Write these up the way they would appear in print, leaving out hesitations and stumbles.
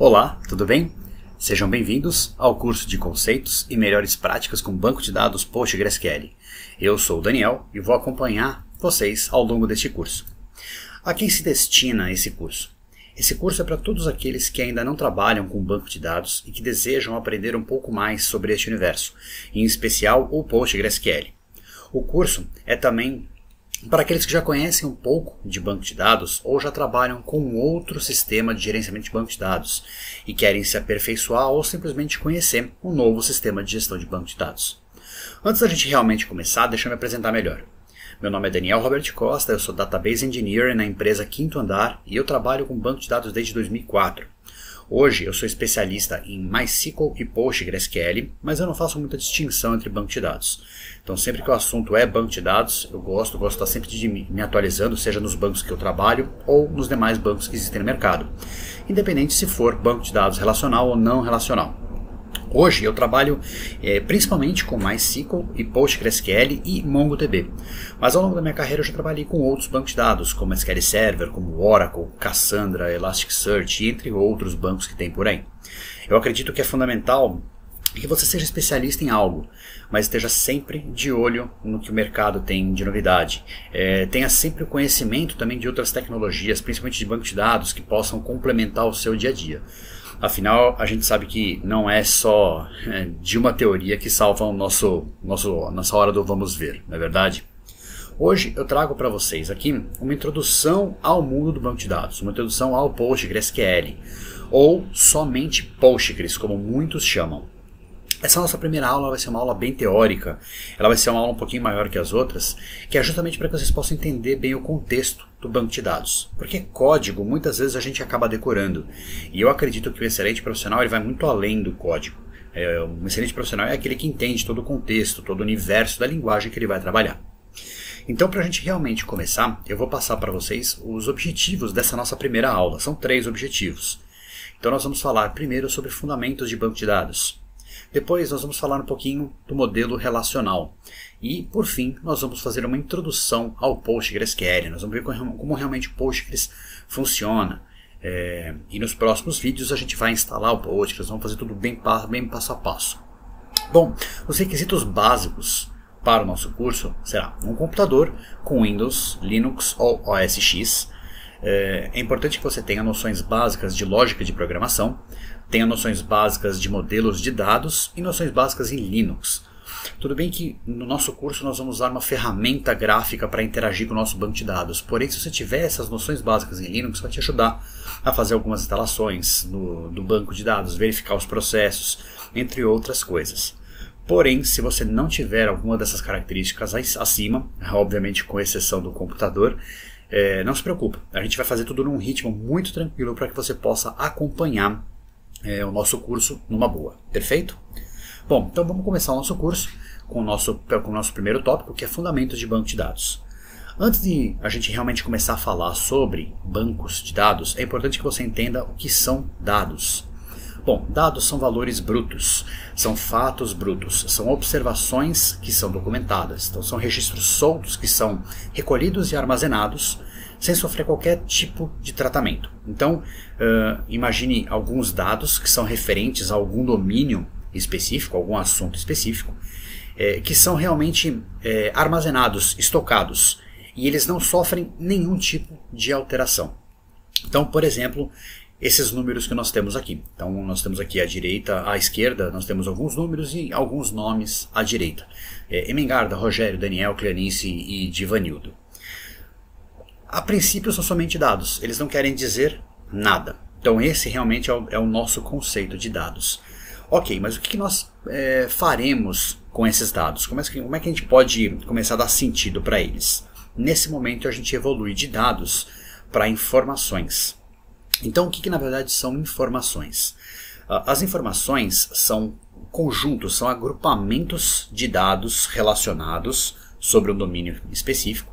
Olá, tudo bem? Sejam bem-vindos ao curso de Conceitos e Melhores Práticas com Banco de Dados PostgreSQL. Eu sou o Daniel e vou acompanhar vocês ao longo deste curso. A quem se destina esse curso? Esse curso é para todos aqueles que ainda não trabalham com banco de dados e que desejam aprender um pouco mais sobre este universo, em especial o PostgreSQL. O curso é também para aqueles que já conhecem um pouco de banco de dados ou já trabalham com outro sistema de gerenciamento de banco de dados e querem se aperfeiçoar ou simplesmente conhecer um novo sistema de gestão de banco de dados. Antes da gente realmente começar, deixa eu me apresentar melhor. Meu nome é Daniel Robert Costa, eu sou Database Engineer na empresa Quinto Andar e eu trabalho com banco de dados desde 2004. Hoje eu sou especialista em MySQL e PostgreSQL, mas eu não faço muita distinção entre banco de dados. Então sempre que o assunto é banco de dados, eu gosto de estar sempre de me atualizando, seja nos bancos que eu trabalho ou nos demais bancos que existem no mercado, independente se for banco de dados relacional ou não relacional. Hoje eu trabalho principalmente com MySQL e PostgreSQL e MongoDB. Mas ao longo da minha carreira eu já trabalhei com outros bancos de dados, como SQL Server, como Oracle, Cassandra, Elasticsearch, entre outros bancos que tem por aí. Eu acredito que é fundamental que você seja especialista em algo, mas esteja sempre de olho no que o mercado tem de novidade. Tenha sempre o conhecimento também de outras tecnologias, principalmente de banco de dados, que possam complementar o seu dia a dia. Afinal, a gente sabe que não é só de uma teoria que salva nossa hora do vamos ver, não é verdade? Hoje eu trago para vocês aqui uma introdução ao mundo do banco de dados, uma introdução ao PostgreSQL, ou somente Postgres, como muitos chamam. Essa nossa primeira aula vai ser uma aula bem teórica, ela vai ser uma aula um pouquinho maior que as outras, que é justamente para que vocês possam entender bem o contexto do banco de dados. Porque código, muitas vezes a gente acaba decorando, e eu acredito que o excelente profissional ele vai muito além do código. Um excelente profissional é aquele que entende todo o contexto, todo o universo da linguagem que ele vai trabalhar. Então, para a gente realmente começar, eu vou passar para vocês os objetivos dessa nossa primeira aula. São 3 objetivos. Então nós vamos falar primeiro sobre fundamentos de banco de dados. Depois nós vamos falar um pouquinho do modelo relacional. E, por fim, nós vamos fazer uma introdução ao PostgreSQL. Nós vamos ver como realmente o Postgres funciona. E nos próximos vídeos a gente vai instalar o Postgres, vamos fazer tudo bem passo a passo. Bom, os requisitos básicos para o nosso curso será um computador com Windows, Linux ou OS X. É importante que você tenha noções básicas de lógica de programação, tenha noções básicas de modelos de dados e noções básicas em Linux. Tudo bem que no nosso curso nós vamos usar uma ferramenta gráfica para interagir com o nosso banco de dados, porém se você tiver essas noções básicas em Linux vai te ajudar a fazer algumas instalações do banco de dados, verificar os processos, entre outras coisas. Porém, se você não tiver alguma dessas características acima, obviamente com exceção do computador, não se preocupe, a gente vai fazer tudo num ritmo muito tranquilo para que você possa acompanhar o nosso curso numa boa, perfeito? Bom, então vamos começar o nosso curso com o nosso primeiro tópico, que é fundamentos de banco de dados. Antes de a gente realmente começar a falar sobre bancos de dados, é importante que você entenda o que são dados. Bom, dados são valores brutos, são fatos brutos, são observações que são documentadas, então são registros soltos que são recolhidos e armazenados sem sofrer qualquer tipo de tratamento. Então, imagine alguns dados que são referentes a algum domínio específico, algum assunto específico, que são realmente armazenados, estocados, e eles não sofrem nenhum tipo de alteração. Então, por exemplo, esses números que nós temos aqui. Então, nós temos aqui à esquerda, nós temos alguns números e alguns nomes à direita. Emengarda, Rogério, Daniel, Cleonice e Divanildo. A princípio são somente dados, eles não querem dizer nada. Então esse realmente é o nosso conceito de dados. Ok, mas o que nós faremos com esses dados? Como é que a gente pode começar a dar sentido para eles? Nesse momento a gente evolui de dados para informações. Então o que na verdade são informações? As informações são conjuntos, são agrupamentos de dados relacionados sobre um domínio específico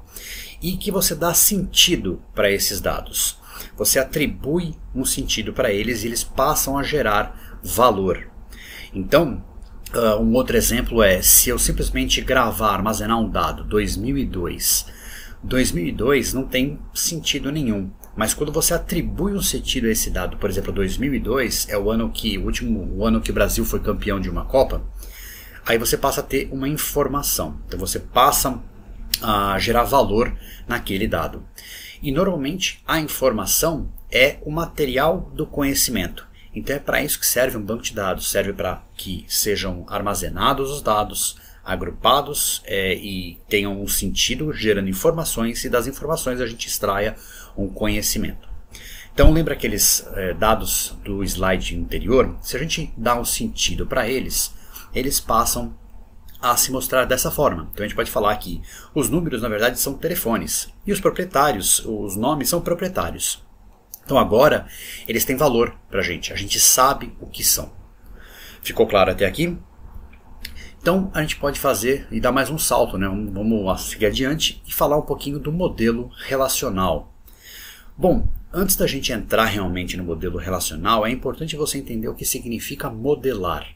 e que você dá sentido para esses dados. Você atribui um sentido para eles e eles passam a gerar valor. Então, um outro exemplo é se eu simplesmente armazenar um dado 2002. 2002 não tem sentido nenhum. Mas quando você atribui um sentido a esse dado, por exemplo, 2002 é o último ano que o Brasil foi campeão de uma Copa, aí você passa a ter uma informação. Então você passa a gerar valor naquele dado. E normalmente a informação é o material do conhecimento. Então é para isso que serve um banco de dados. Serve para que sejam armazenados os dados, agrupados e tenham um sentido, gerando informações, e das informações a gente extraia um conhecimento. Então lembra aqueles dados do slide anterior? Se a gente dá um sentido para eles, eles passam a se mostrar dessa forma. Então a gente pode falar que os números na verdade são telefones e os proprietários, os nomes são proprietários. Então agora eles têm valor para a gente sabe o que são. Ficou claro até aqui? Então a gente pode fazer e dar mais um salto, né? Vamos seguir adiante e falar um pouquinho do modelo relacional. Bom, antes da gente entrar realmente no modelo relacional, é importante você entender o que significa modelar.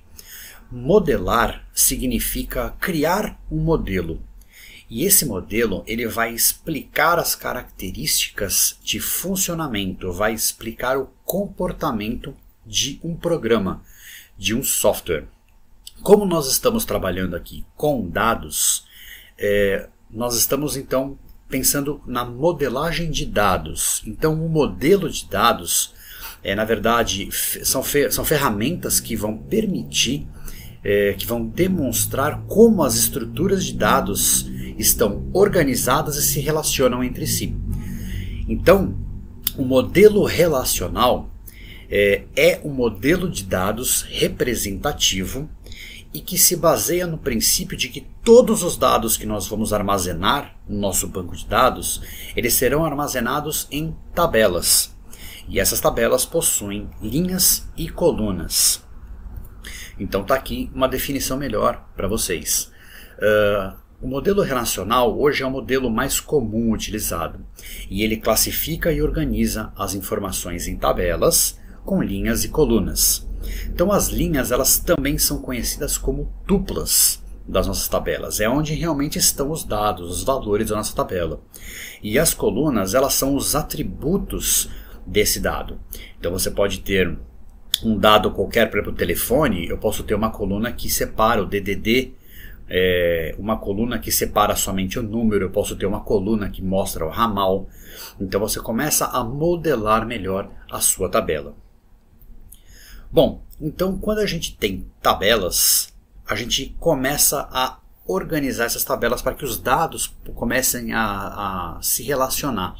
Modelar significa criar um modelo. E esse modelo ele vai explicar as características de funcionamento, vai explicar o comportamento de um programa, de um software. Como nós estamos trabalhando aqui com dados, nós estamos então pensando na modelagem de dados. Então o modelo de dados, na verdade, são ferramentas que vão permitir, que vão demonstrar como as estruturas de dados estão organizadas e se relacionam entre si. Então, o modelo relacional é um modelo de dados representativo e que se baseia no princípio de que todos os dados que nós vamos armazenar no nosso banco de dados, eles serão armazenados em tabelas. E essas tabelas possuem linhas e colunas. Então está aqui uma definição melhor para vocês. O modelo relacional hoje é o modelo mais comum utilizado. E ele classifica e organiza as informações em tabelas com linhas e colunas. Então as linhas elas também são conhecidas como tuplas das nossas tabelas. É onde realmente estão os dados, os valores da nossa tabela. E as colunas elas são os atributos desse dado. Então você pode ter um dado qualquer, por exemplo, o telefone, eu posso ter uma coluna que separa o DDD, uma coluna que separa somente o número, eu posso ter uma coluna que mostra o ramal. Então você começa a modelar melhor a sua tabela. Bom, então quando a gente tem tabelas, a gente começa a organizar essas tabelas para que os dados comecem a se relacionar.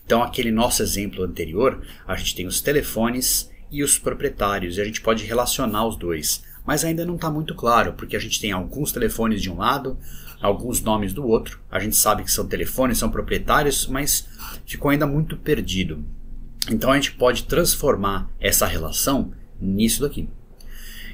Então aquele nosso exemplo anterior, a gente tem os telefones e os proprietários, e a gente pode relacionar os dois. Mas ainda não está muito claro, porque a gente tem alguns telefones de um lado, alguns nomes do outro. A gente sabe que são telefones, são proprietários, mas ficou ainda muito perdido. Então a gente pode transformar essa relação nisso daqui.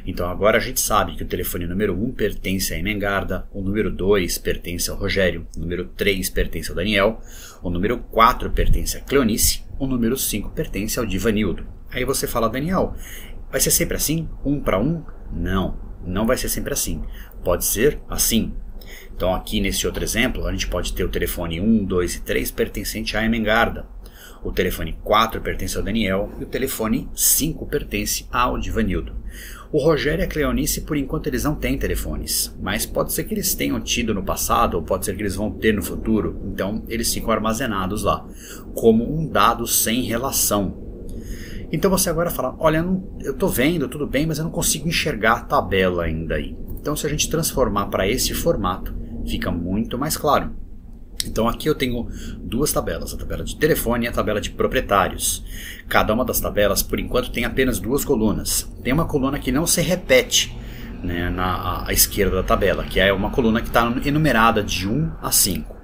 Então agora a gente sabe que o telefone número 1 pertence a Emengarda, o número 2 pertence ao Rogério, o número 3 pertence ao Daniel, o número 4 pertence a Cleonice, o número 5 pertence ao Divanildo. Aí você fala, Daniel, vai ser sempre assim? 1 para 1? Não, não vai ser sempre assim. Pode ser assim. Então aqui nesse outro exemplo, a gente pode ter o telefone 1, 2 e 3 pertencente a Emengarda. O telefone 4 pertence ao Daniel e o telefone 5 pertence ao Divanildo. O Rogério e a Cleonice, por enquanto, eles não têm telefones, mas pode ser que eles tenham tido no passado ou pode ser que eles vão ter no futuro, então eles ficam armazenados lá, como um dado sem relação. Então você agora fala, olha, eu estou vendo, tudo bem, mas eu não consigo enxergar a tabela ainda aí. Então se a gente transformar para esse formato, fica muito mais claro. Então aqui eu tenho duas tabelas, a tabela de telefone e a tabela de proprietários. Cada uma das tabelas, por enquanto, tem apenas duas colunas. Tem uma coluna que não se repete, né, à esquerda da tabela, que é uma coluna que está enumerada de 1 a 5.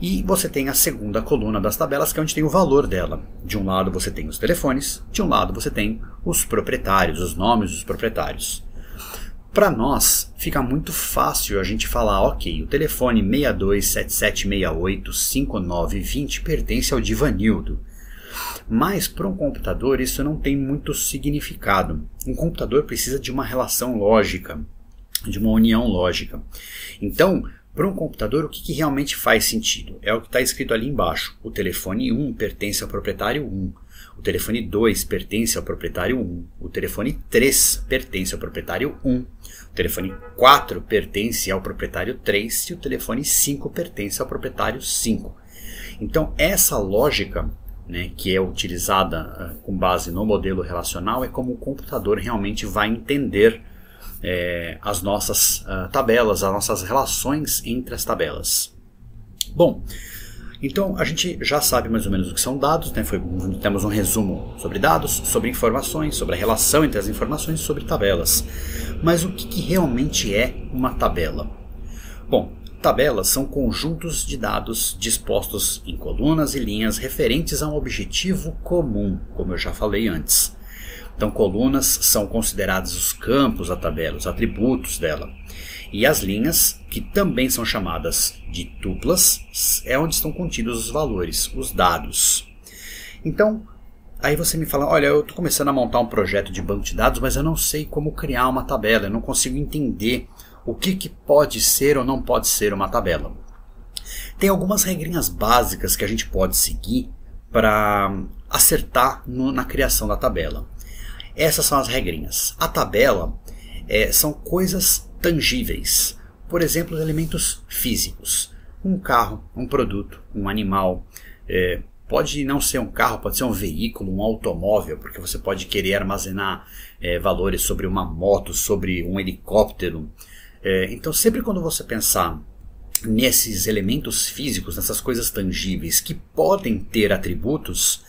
E você tem a segunda coluna das tabelas, que é onde tem o valor dela. De um lado você tem os telefones, de um lado você tem os proprietários, os nomes dos proprietários. Para nós, fica muito fácil a gente falar, ok, o telefone 6277685920 pertence ao Divanildo. Mas para um computador isso não tem muito significado. Um computador precisa de uma relação lógica, de uma união lógica. Então, Para um computador, o que realmente faz sentido? É o que está escrito ali embaixo. O telefone 1 pertence ao proprietário 1. O telefone 2 pertence ao proprietário 1. O telefone 3 pertence ao proprietário 1. O telefone 4 pertence ao proprietário 3. E o telefone 5 pertence ao proprietário 5. Então, essa lógica, né, que é utilizada com base no modelo relacional, é como o computador realmente vai entender as nossas tabelas, as nossas relações entre as tabelas. Bom, então a gente já sabe mais ou menos o que são dados, né? Temos um resumo sobre dados, sobre informações, sobre a relação entre as informações, sobre tabelas. Mas o que realmente é uma tabela? Bom, tabelas são conjuntos de dados dispostos em colunas e linhas referentes a um objetivo comum, como eu já falei antes. Então, colunas são considerados os campos da tabela, os atributos dela. E as linhas, que também são chamadas de tuplas, é onde estão contidos os valores, os dados. Então, aí você me fala, olha, eu estou começando a montar um projeto de banco de dados, mas eu não sei como criar uma tabela, eu não consigo entender o que pode ser ou não pode ser uma tabela. Tem algumas regrinhas básicas que a gente pode seguir para acertar na criação da tabela. Essas são as regrinhas. A tabela são coisas tangíveis. Por exemplo, elementos físicos. Um carro, um produto, um animal. Pode não ser um carro, pode ser um veículo, um automóvel, porque você pode querer armazenar valores sobre uma moto, sobre um helicóptero. Então, sempre quando você pensar nesses elementos físicos, nessas coisas tangíveis que podem ter atributos,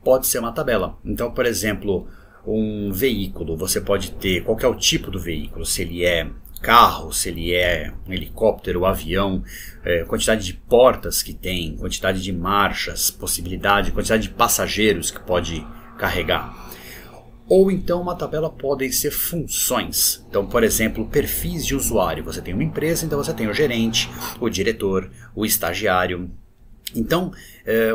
pode ser uma tabela. Então, por exemplo, um veículo, você pode ter qual que é o tipo do veículo, se ele é carro, se ele é um helicóptero, avião, quantidade de portas que tem, quantidade de marchas, quantidade de passageiros que pode carregar. Ou então uma tabela pode ser funções. Então, por exemplo, perfis de usuário. Você tem uma empresa, então você tem o gerente, o diretor, o estagiário. Então,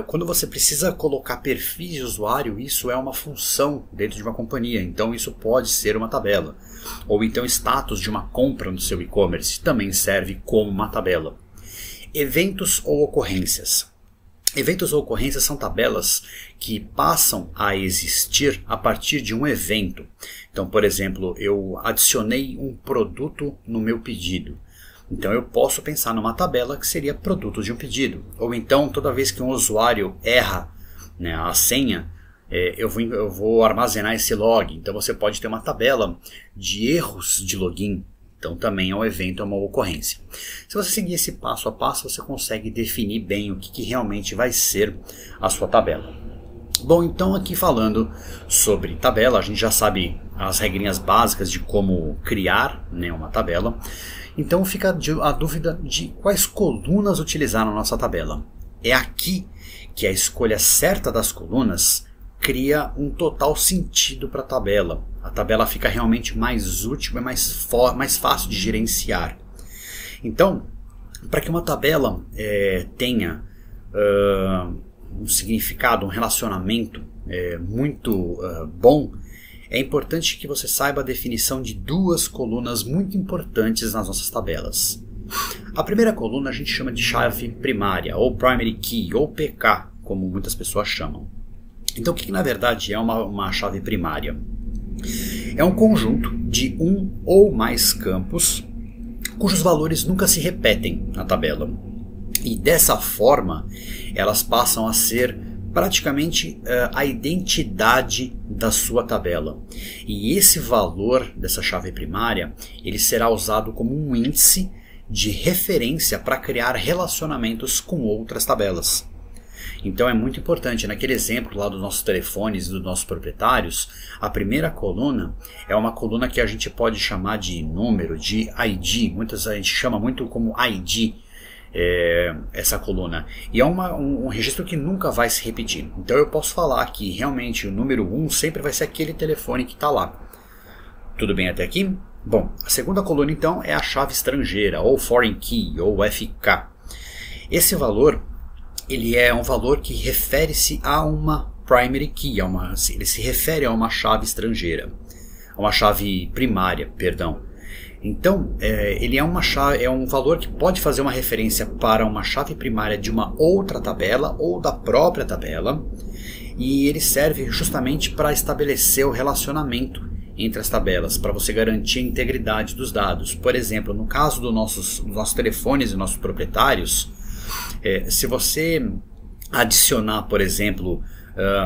quando você precisa colocar perfis de usuário, isso é uma função dentro de uma companhia. Então, isso pode ser uma tabela. Ou então, status de uma compra no seu e-commerce também serve como uma tabela. Eventos ou ocorrências. Eventos ou ocorrências são tabelas que passam a existir a partir de um evento. Então, por exemplo, eu adicionei um produto no meu pedido. Então eu posso pensar numa tabela que seria produto de um pedido. Ou então, toda vez que um usuário erra, né, a senha, eu vou armazenar esse log. Então você pode ter uma tabela de erros de login. Então também é um evento, é uma ocorrência. Se você seguir esse passo a passo, você consegue definir bem o que realmente vai ser a sua tabela. Bom, então aqui falando sobre tabela, a gente já sabe as regrinhas básicas de como criar, né, uma tabela. Então fica a dúvida de quais colunas utilizar na nossa tabela. É aqui que a escolha certa das colunas cria um total sentido para a tabela. A tabela fica realmente mais útil e mais fácil de gerenciar. Então, para que uma tabela tenha um significado, um relacionamento muito bom, é importante que você saiba a definição de duas colunas muito importantes nas nossas tabelas. A primeira coluna a gente chama de chave primária, ou primary key, ou PK, como muitas pessoas chamam. Então o que na verdade é uma chave primária? É um conjunto de um ou mais campos cujos valores nunca se repetem na tabela. E dessa forma elas passam a ser praticamente a identidade da sua tabela. E esse valor dessa chave primária, ele será usado como um índice de referência para criar relacionamentos com outras tabelas. Então é muito importante, naquele exemplo lá dos nossos telefones e dos nossos proprietários, a primeira coluna é uma coluna que a gente pode chamar de número, de ID, a gente chama muito como ID, essa coluna, e é um registro que nunca vai se repetir. Então eu posso falar que realmente o número 1 sempre vai ser aquele telefone que está lá. Tudo bem até aqui? Bom, a segunda coluna então é a chave estrangeira, ou foreign key, ou FK. Esse valor, ele é um valor que refere-se a uma primary key, ele se refere a uma chave estrangeira, a uma chave primária, perdão. Então, ele é um valor que pode fazer uma referência para uma chave primária de uma outra tabela ou da própria tabela, e ele serve justamente para estabelecer o relacionamento entre as tabelas, para você garantir a integridade dos dados. Por exemplo, no caso dos nossos telefones e nossos proprietários, se você adicionar, por exemplo,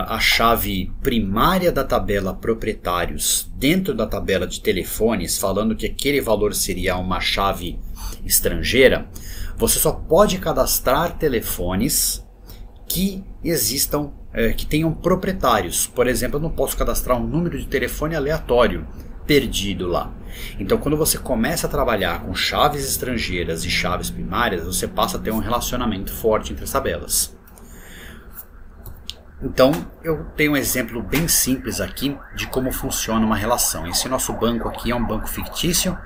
a chave primária da tabela proprietários dentro da tabela de telefones, falando que aquele valor seria uma chave estrangeira, você só pode cadastrar telefones que existam, que tenham proprietários. Por exemplo, eu não posso cadastrar um número de telefone aleatório perdido lá. Então, quando você começa a trabalhar com chaves estrangeiras e chaves primárias, você passa a ter um relacionamento forte entre as tabelas. Então, eu tenho um exemplo bem simples aqui de como funciona uma relação. Esse nosso banco aqui é um banco fictício,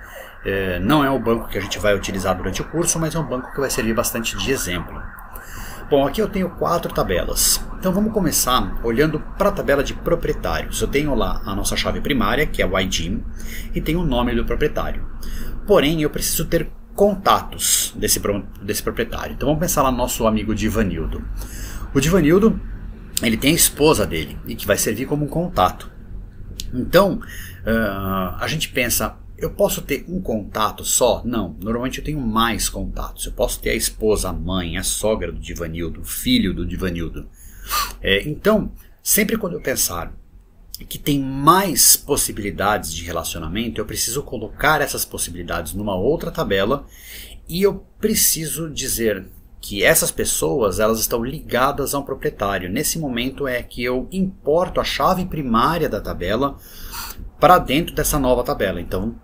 não é o banco que a gente vai utilizar durante o curso, mas é um banco que vai servir bastante de exemplo. Bom, aqui eu tenho 4 tabelas. Então vamos começar olhando para a tabela de proprietários. Eu tenho lá a nossa chave primária, que é o ID, e tenho o nome do proprietário. Porém, eu preciso ter contatos desse proprietário. Então vamos pensar lá no nosso amigo Divanildo. O Divanildo, ele tem a esposa dele, e que vai servir como um contato. Então, a gente pensa, eu posso ter um contato só? Não, normalmente eu tenho mais contatos. Eu posso ter a esposa, a mãe, a sogra do Divanildo, o filho do Divanildo. Então, sempre quando eu pensar que tem mais possibilidades de relacionamento, eu preciso colocar essas possibilidades numa outra tabela e eu preciso dizer que essas pessoas, elas estão ligadas a um proprietário. Nesse momento é que eu importo a chave primária da tabela para dentro dessa nova tabela. Então,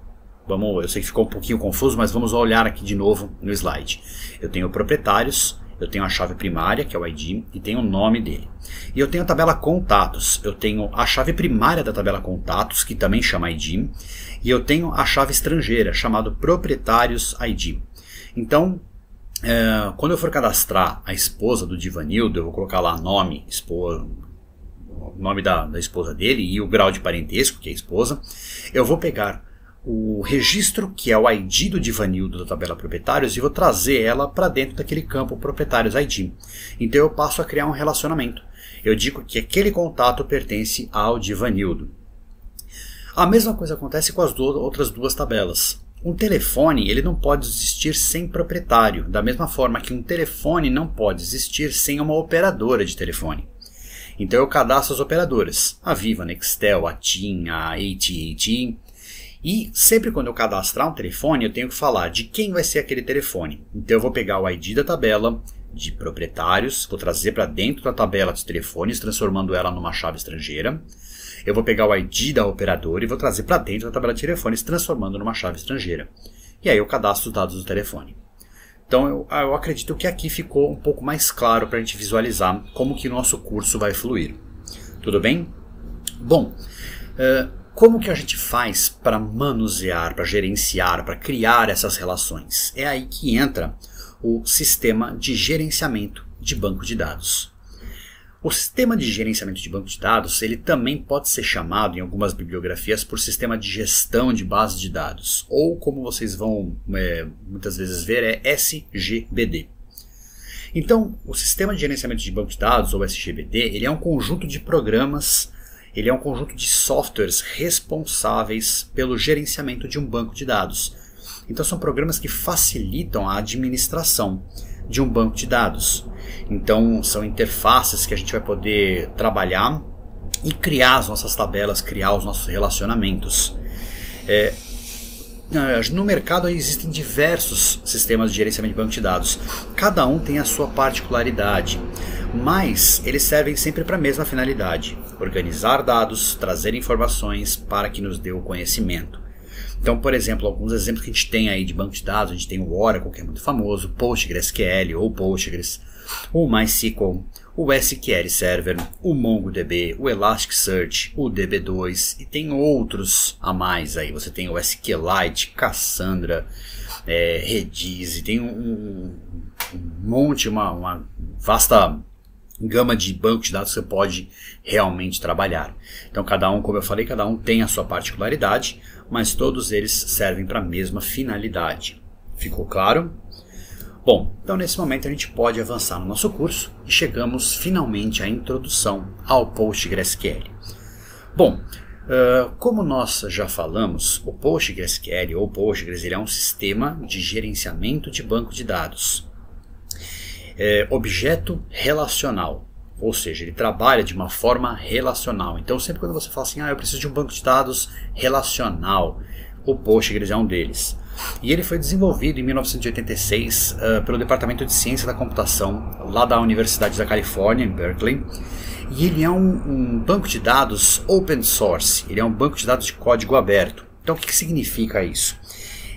eu sei que ficou um pouquinho confuso, mas vamos olhar aqui de novo no slide. Eu tenho proprietários, eu tenho a chave primária, que é o ID, e tenho o nome dele. E eu tenho a tabela contatos, eu tenho a chave primária da tabela contatos, que também chama ID, e eu tenho a chave estrangeira, chamado proprietários ID. Então, quando eu for cadastrar a esposa do Divanildo, eu vou colocar lá nome, o nome da esposa dele e o grau de parentesco, que é a esposa. Eu vou pegar o registro, que é o ID do Divanildo da tabela proprietários, e vou trazer ela para dentro daquele campo proprietários ID. Então eu passo a criar um relacionamento. Eu digo que aquele contato pertence ao Divanildo. A mesma coisa acontece com as outras duas tabelas. Um telefone, ele não pode existir sem proprietário, da mesma forma que um telefone não pode existir sem uma operadora de telefone. Então eu cadastro as operadoras, a Viva, a Nextel, a TIM, a AT&T, e sempre quando eu cadastrar um telefone, eu tenho que falar de quem vai ser aquele telefone. Então eu vou pegar o ID da tabela de proprietários, vou trazer para dentro da tabela de telefones, transformando ela numa chave estrangeira. Eu vou pegar o ID da operadora e vou trazer para dentro da tabela de telefones, transformando numa chave estrangeira. E aí eu cadastro os dados do telefone. Então eu acredito que aqui ficou um pouco mais claro para a gente visualizar como que o nosso curso vai fluir. Tudo bem? Bom, como que a gente faz para manusear, para gerenciar, para criar essas relações? É aí que entra o sistema de gerenciamento de banco de dados. O sistema de gerenciamento de banco de dados, ele também pode ser chamado em algumas bibliografias por sistema de gestão de bases de dados, ou como vocês vão muitas vezes ver, é SGBD. Então, o sistema de gerenciamento de banco de dados, ou SGBD, ele é um conjunto de programas, ele é um conjunto de softwares responsáveis pelo gerenciamento de um banco de dados. Então, são programas que facilitam a administração de um banco de dados. Então são interfaces que a gente vai poder trabalhar e criar as nossas tabelas, criar os nossos relacionamentos. No mercado existem diversos sistemas de gerenciamento de banco de dados. Cada um tem a sua particularidade, mas eles servem sempre para a mesma finalidade: organizar dados, trazer informações para que nos dê o conhecimento. Então, por exemplo, alguns exemplos que a gente tem aí de banco de dados, a gente tem o Oracle, que é muito famoso, PostgreSQL ou Postgres, o MySQL, o SQL Server, o MongoDB, o Elasticsearch, o DB2 e tem outros a mais aí. Você tem o SQLite, Cassandra, Redis, e tem um monte, uma vasta gama de banco de dados que você pode realmente trabalhar. Então cada um, como eu falei, cada um tem a sua particularidade, mas todos eles servem para a mesma finalidade. Ficou claro? Bom, então nesse momento a gente pode avançar no nosso curso e chegamos finalmente à introdução ao PostgreSQL. Bom, como nós já falamos, o PostgreSQL ou Postgres ele é um sistema de gerenciamento de banco de dados. Objeto relacional, ou seja, ele trabalha de uma forma relacional. Então sempre quando você fala assim, eu preciso de um banco de dados relacional, o Postgres é um deles. E ele foi desenvolvido em 1986 pelo Departamento de Ciência da Computação, lá da Universidade da Califórnia, em Berkeley. E ele é um banco de dados open source, ele é um banco de dados de código aberto. Então o que significa isso?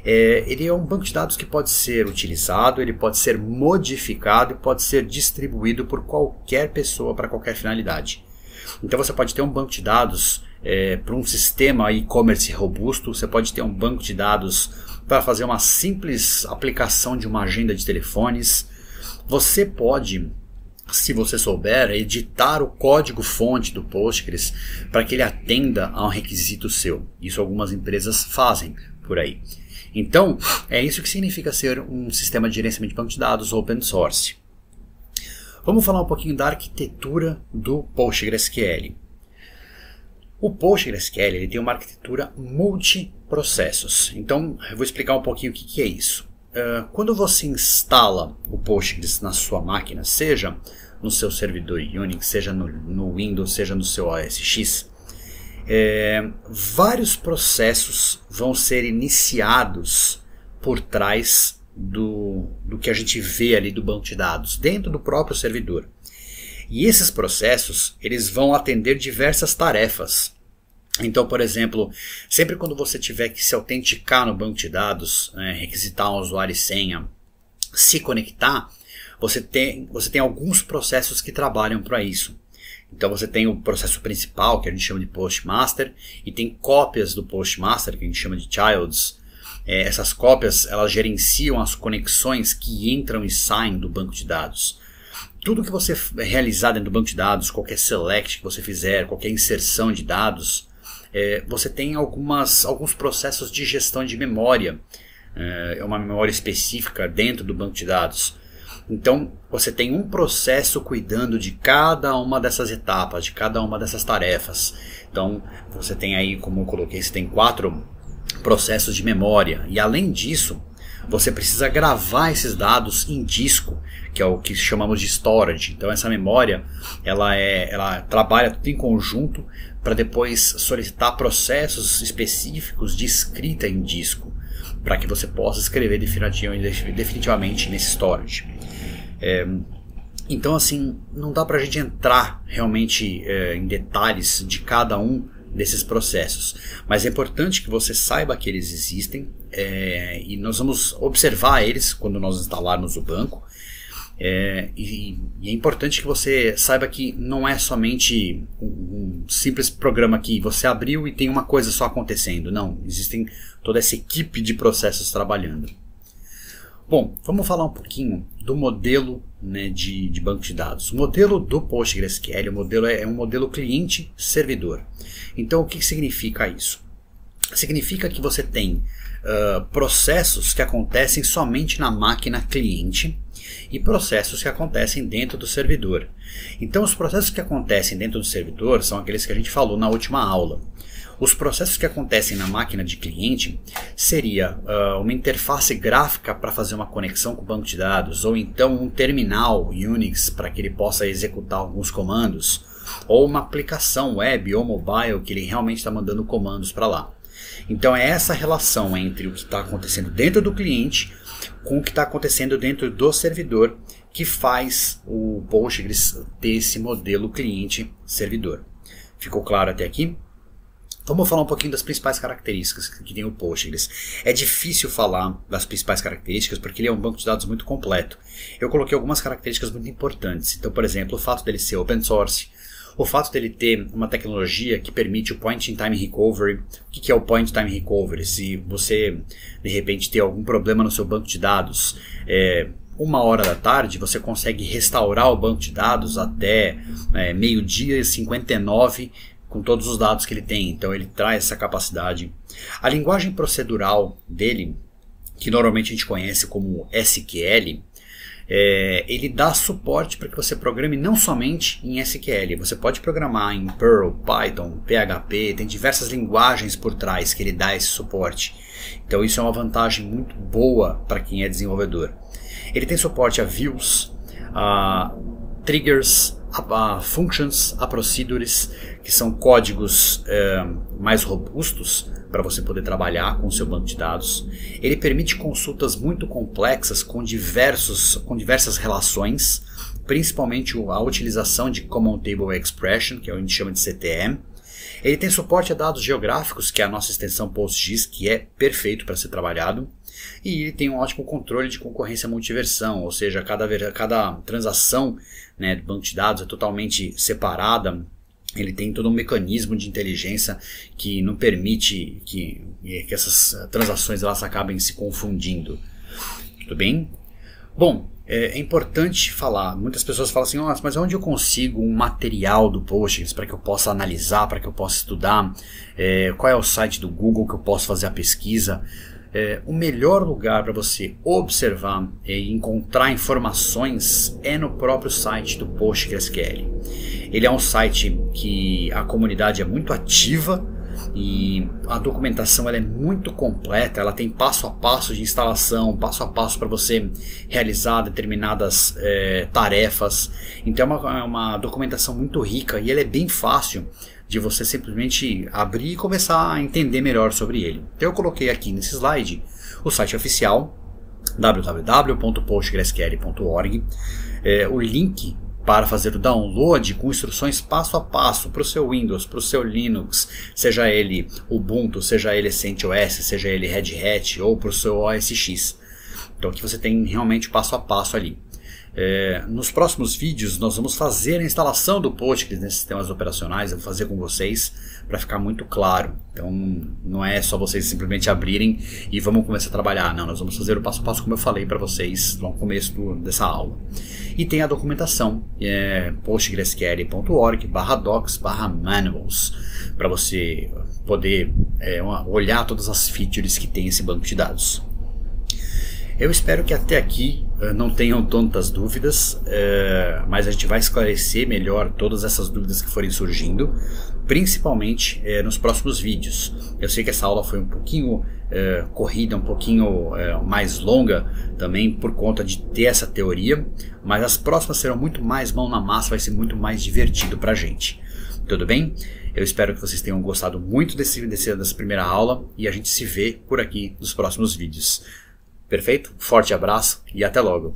Ele é um banco de dados que pode ser utilizado, ele pode ser modificado e pode ser distribuído por qualquer pessoa para qualquer finalidade. Então você pode ter um banco de dados para um sistema e-commerce robusto, você pode ter um banco de dados para fazer uma simples aplicação de uma agenda de telefones. Você pode, se você souber, editar o código-fonte do Postgres para que ele atenda a um requisito seu. Isso algumas empresas fazem por aí. Então, é isso que significa ser um sistema de gerenciamento de banco de dados open source. Vamos falar um pouquinho da arquitetura do PostgreSQL. O PostgreSQL ele tem uma arquitetura multiprocessos. Então, eu vou explicar um pouquinho o que é isso. Quando você instala o Postgres na sua máquina, seja no seu servidor Unix, seja no Windows, seja no seu OS X, vários processos vão ser iniciados por trás do que a gente vê ali do banco de dados, dentro do próprio servidor. E esses processos eles vão atender diversas tarefas. Então, por exemplo, sempre quando você tiver que se autenticar no banco de dados, requisitar um usuário e senha, se conectar, você tem alguns processos que trabalham para isso. Então você tem o processo principal, que a gente chama de Postmaster, e tem cópias do Postmaster, que a gente chama de Childs. Essas cópias elas gerenciam as conexões que entram e saem do banco de dados. Tudo que você realizar dentro do banco de dados, qualquer select que você fizer, qualquer inserção de dados, você tem alguns processos de gestão de memória, uma memória específica dentro do banco de dados. Então você tem um processo cuidando de cada uma dessas etapas, de cada uma dessas tarefas. Então você tem aí, como eu coloquei, você tem 4 processos de memória. E além disso, você precisa gravar esses dados em disco, que é o que chamamos de storage. Então essa memória ela trabalha tudo em conjunto para depois solicitar processos específicos de escrita em disco, para que você possa escrever definitivamente nesse storage. Então assim, não dá para a gente entrar realmente em detalhes de cada um desses processos, mas é importante que você saiba que eles existem, e nós vamos observar eles quando nós instalarmos o banco, e é importante que você saiba que não é somente um simples programa que você abriu e tem uma coisa só acontecendo. Não, existem toda essa equipe de processos trabalhando. Bom, vamos falar um pouquinho do modelo, de banco de dados. O modelo do PostgreSQL é um modelo cliente-servidor. Então o que significa isso? Significa que você tem processos que acontecem somente na máquina cliente e processos que acontecem dentro do servidor. Então os processos que acontecem dentro do servidor são aqueles que a gente falou na última aula. Os processos que acontecem na máquina de cliente seria uma interface gráfica para fazer uma conexão com o banco de dados, ou então um terminal Unix para que ele possa executar alguns comandos, ou uma aplicação web ou mobile que ele realmente está mandando comandos para lá. Então é essa relação entre o que está acontecendo dentro do cliente com o que está acontecendo dentro do servidor que faz o Postgres ter esse modelo cliente-servidor. Ficou claro até aqui? Vamos falar um pouquinho das principais características que tem o Postgres. É difícil falar das principais características porque ele é um banco de dados muito completo. Eu coloquei algumas características muito importantes. Então, por exemplo, o fato dele ser open source, o fato dele ter uma tecnologia que permite o Point-in-Time Recovery. O que é o Point-in-Time Recovery? Se você, de repente, tem algum problema no seu banco de dados, 1h da tarde você consegue restaurar o banco de dados até meio-dia e 59 com todos os dados que ele tem. Então ele traz essa capacidade. A linguagem procedural dele, que normalmente a gente conhece como SQL, ele dá suporte para que você programe não somente em SQL. Você pode programar em Perl, Python, PHP, tem diversas linguagens por trás que ele dá esse suporte. Então isso é uma vantagem muito boa para quem é desenvolvedor. Ele tem suporte a views, a triggers, a functions, a procedures, que são códigos mais robustos para você poder trabalhar com o seu banco de dados. Ele permite consultas muito complexas com diversas relações, principalmente a utilização de Common Table Expression, que a gente chama de CTE. Ele tem suporte a dados geográficos, que é a nossa extensão PostGIS, que é perfeito para ser trabalhado. E ele tem um ótimo controle de concorrência multiversão, ou seja, cada transação, do banco de dados é totalmente separada. Ele tem todo um mecanismo de inteligência que não permite que essas transações elas acabem se confundindo. Tudo bem? Bom, é importante falar, muitas pessoas falam assim, nossa, mas onde eu consigo um material do Postgres para que eu possa analisar, para que eu possa estudar? Qual é o site do Google que eu posso fazer a pesquisa? O melhor lugar para você observar e encontrar informações é no próprio site do PostgreSQL. Ele é um site que a comunidade é muito ativa e a documentação ela é muito completa, ela tem passo a passo de instalação, passo a passo para você realizar determinadas tarefas. Então é uma documentação muito rica e ela é bem fácil de você simplesmente abrir e começar a entender melhor sobre ele. Então eu coloquei aqui nesse slide o site oficial www.postgresql.org, o link para fazer o download com instruções passo a passo para o seu Windows, para o seu Linux, seja ele Ubuntu, seja ele CentOS, seja ele Red Hat ou para o seu OS X. Então aqui você tem realmente passo a passo ali. Nos próximos vídeos nós vamos fazer a instalação do Postgres nesses sistemas operacionais, eu vou fazer com vocês para ficar muito claro. Então não é só vocês simplesmente abrirem e vamos começar a trabalhar, não, nós vamos fazer o passo a passo como eu falei para vocês no começo dessa aula. E tem a documentação, postgresql.org/docs/manuals, para você poder olhar todas as features que tem esse banco de dados. Eu espero que até aqui não tenham tantas dúvidas, mas a gente vai esclarecer melhor todas essas dúvidas que forem surgindo, principalmente nos próximos vídeos. Eu sei que essa aula foi um pouquinho corrida, um pouquinho mais longa também por conta de ter essa teoria, mas as próximas serão muito mais mão na massa, vai ser muito mais divertido pra gente. Tudo bem? Eu espero que vocês tenham gostado muito dessa primeira aula e a gente se vê por aqui nos próximos vídeos. Perfeito? Forte abraço e até logo!